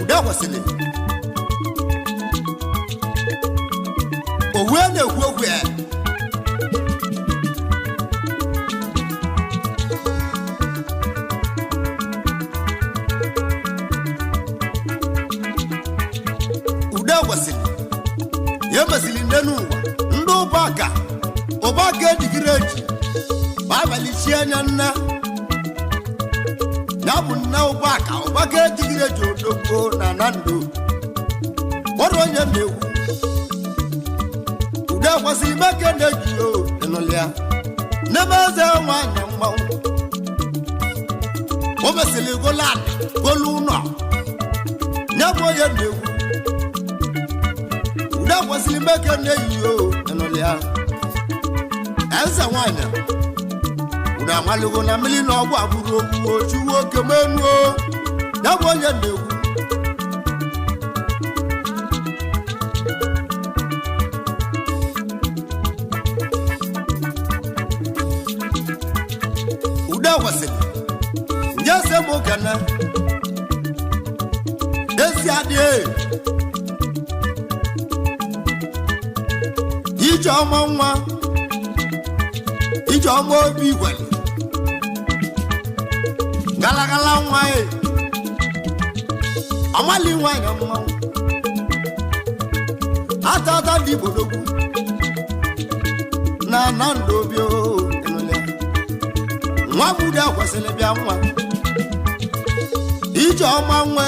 ude kwesịrị owe na-ekwu okwu ya ude kwesịrị ya mesịrị ndị n'ụwa ndị ụbaka edigiri eji ma abalichie anya nna ya bụ nna ụbaka edigiri eji odogbo na ndụ kpọrọ onye na-ekwu ude kwesịrị meke na-eji ịnụlịa n'ebe eze nwanyị mmanwụ o mesịrị golu ụlọ ya bụ onye na-ekwu ude kwesịrị meke na-eyi ịnụlịa eze nwanyị ude amalụgo na mmiri na ọgwụ abụrụ okwu ochuwu oke menuo ya bụ onye na-ekwu ude kwesịrị nye se m okene ezi adịghị ije ọma nwa ije ọma obi igwere galagala nwa ọmali nwanyị mmanwụ atata ndị ibodogwu na ndụ obi nwa bude kwesịrị bịa nwa ije ọma nwa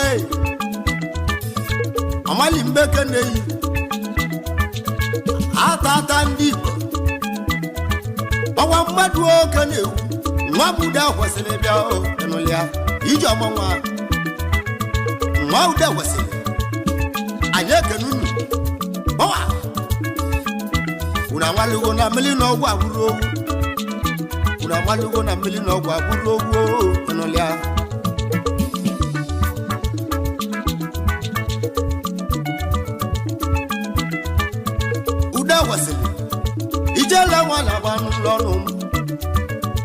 ọmali mbeke na-eyi atata ndị Igbo ọwa mmadụ oke na-ewu nwa bude kwesịrị bịa ịnụlịa ije ọma nwa ude kwesịrị anyị ekene unu gbawa unu amalụgo na mmiri na ọgwụ abụrụ ogwu unu amalụgo na mmiri na ọgwụ abụrụ ogwu ịnụlịa ude kwesịrị ijele nwa na-agba n'ụlọ ọrụ